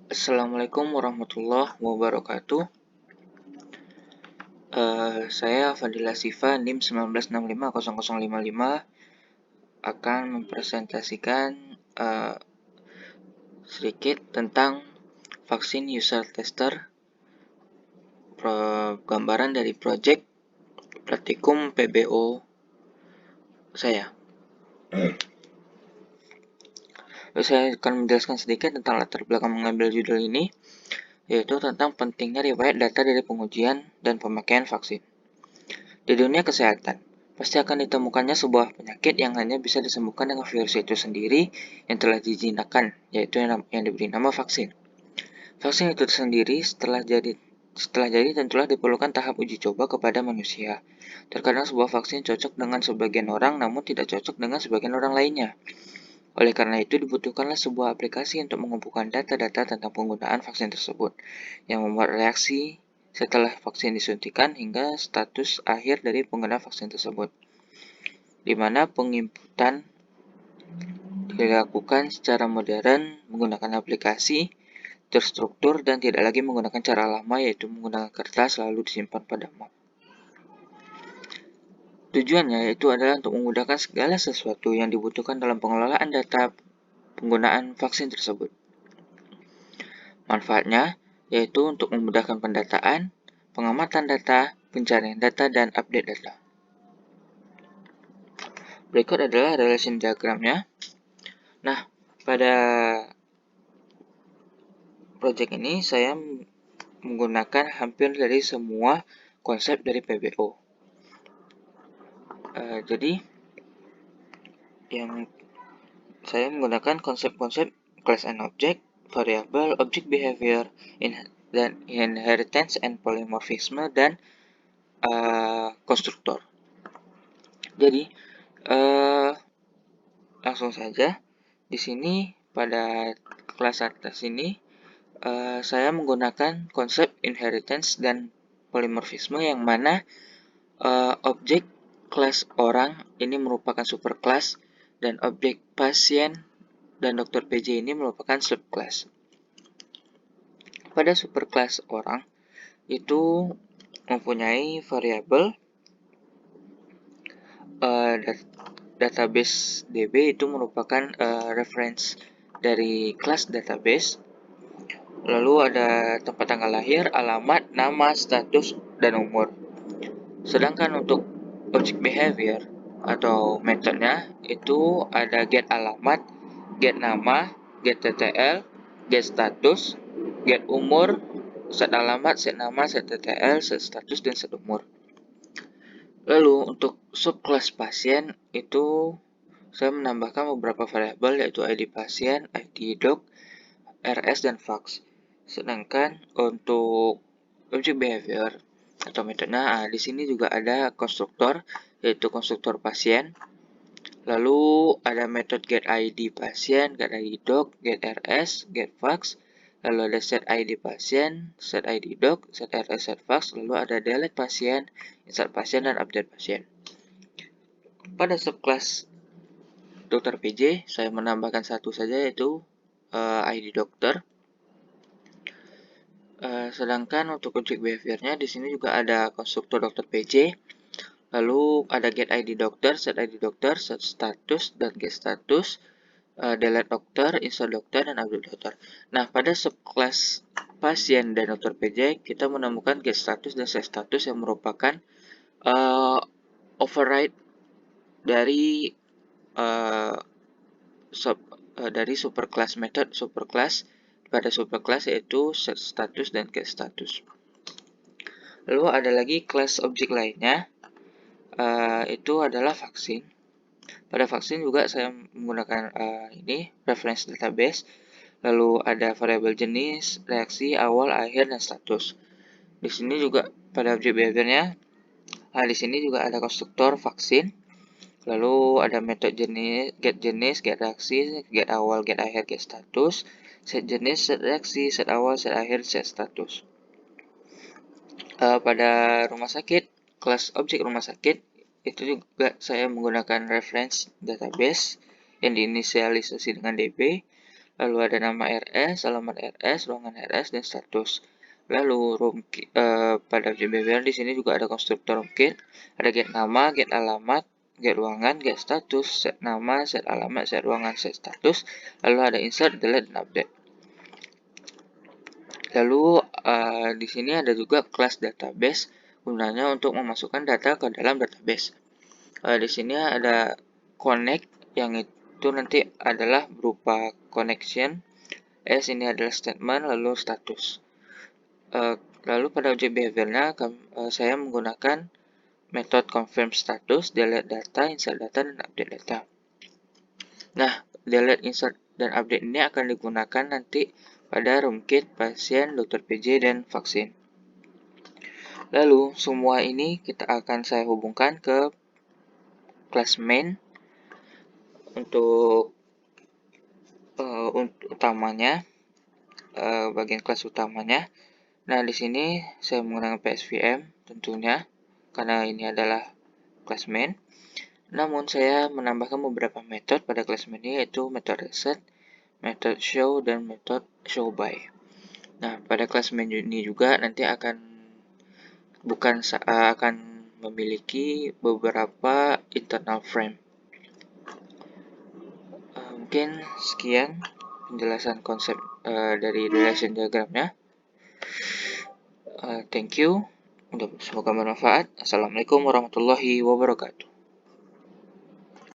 Assalamualaikum warahmatullahi wabarakatuh. Saya Fadila Siva, NIM 19650055 akan mempresentasikan sedikit tentang vaksin user tester, gambaran dari project praktikum PBO saya. Saya akan menjelaskan sedikit tentang latar belakang mengambil judul ini, yaitu tentang pentingnya riwayat data dari pengujian dan pemakaian vaksin. Di dunia kesehatan, pasti akan ditemukannya sebuah penyakit yang hanya bisa disembuhkan dengan virus itu sendiri yang telah dijinakan, yaitu yang diberi nama vaksin. Vaksin itu sendiri setelah jadi tentulah diperlukan tahap uji coba kepada manusia. Terkadang sebuah vaksin cocok dengan sebagian orang namun tidak cocok dengan sebagian orang lainnya. Oleh karena itu dibutuhkanlah sebuah aplikasi untuk mengumpulkan data-data tentang penggunaan vaksin tersebut, yang membuat reaksi setelah vaksin disuntikan hingga status akhir dari pengguna vaksin tersebut, di mana penginputan dilakukan secara modern menggunakan aplikasi terstruktur dan tidak lagi menggunakan cara lama, yaitu menggunakan kertas lalu disimpan pada map. Tujuannya yaitu adalah untuk memudahkan segala sesuatu yang dibutuhkan dalam pengelolaan data penggunaan vaksin tersebut. Manfaatnya yaitu untuk memudahkan pendataan, pengamatan data, pencarian data, dan update data. Berikut adalah relation diagramnya. Nah, pada project ini saya menggunakan hampir dari semua konsep dari PBO. Jadi, yang saya menggunakan konsep-konsep class and object, variable, object behavior, dan inheritance and polymorphism, dan konstruktor. Jadi, langsung saja. Di sini pada kelas atas ini saya menggunakan konsep inheritance dan polymorphism, yang mana objek kelas orang ini merupakan superclass dan objek pasien dan Dr. PJ ini merupakan subclass. Pada superclass orang itu mempunyai variabel database DB itu merupakan reference dari kelas database. Lalu ada tempat tanggal lahir, alamat, nama, status, dan umur. Sedangkan untuk object behavior atau metodenya itu ada get alamat, get nama, get TTL, get status, get umur, set alamat, set nama, set TTL, set status, dan set umur. Lalu untuk subclass pasien itu saya menambahkan beberapa variabel, yaitu ID pasien, ID doc, RS, dan fax. Sedangkan untuk object behavior atau metodenya, di sini juga ada konstruktor, yaitu konstruktor pasien. Lalu ada metode get ID pasien, get ID doc, get RS, get fax. Lalu ada set ID pasien, set ID doc, set RS, set fax. Lalu ada delete pasien, insert pasien, dan update pasien. Pada subclass Dr. PJ, saya menambahkan satu saja, yaitu ID dokter. Sedangkan untuk objek behaviornya di sini juga ada konstruktor Dr. PJ. Lalu ada get ID dokter, set ID dokter, set status, dan get status, delete dokter, insert dokter, dan update dokter. Nah, pada subclass pasien dan Dr. PJ, kita menemukan get status dan set status yang merupakan override dari dari superclass method superclass pada superclass, yaitu set status dan get status. Lalu ada lagi kelas objek lainnya, itu adalah vaksin. Pada vaksin juga saya menggunakan ini reference database. Lalu ada variabel jenis, reaksi, awal, akhir, dan status. Di sini juga pada objek behaviornya, di sini juga ada konstruktor vaksin. Lalu ada metode jenis, get reaksi, get awal, get akhir, get status, set jenis, set reaksi, set awal, set akhir, set status. Pada rumah sakit, kelas objek rumah sakit, itu juga saya menggunakan reference database yang diinisialisasi dengan DB. lalu ada nama RS, alamat RS, ruangan RS, dan status. Lalu pada objek behavior di sini juga ada konstruktor get, ada get nama, get alamat, get ruangan, get status, set nama, set alamat, set ruangan, set status, lalu ada insert, delete, dan update. Lalu di sini ada juga kelas database, gunanya untuk memasukkan data ke dalam database. Di sini ada connect, yang itu nanti adalah berupa connection. Ini adalah statement, lalu status. Lalu pada objek behaviornya saya menggunakan metode confirm status, delete data, insert data, dan update data. Nah, delete, insert, dan update ini akan digunakan nanti pada room kit, pasien, dokter PJ, dan vaksin. Lalu, semua ini saya hubungkan ke kelas main untuk utamanya, bagian kelas utamanya. Nah, di sini saya menggunakan PSVM tentunya, karena ini adalah kelas main. Namun, saya menambahkan beberapa metode pada kelas main ini, yaitu metode reset, metode show, dan metode show by. Nah, pada kelas main ini juga nanti akan memiliki beberapa internal frame. Mungkin sekian penjelasan konsep dari relation diagramnya. Thank you. Semoga bermanfaat. Assalamualaikum warahmatullahi wabarakatuh.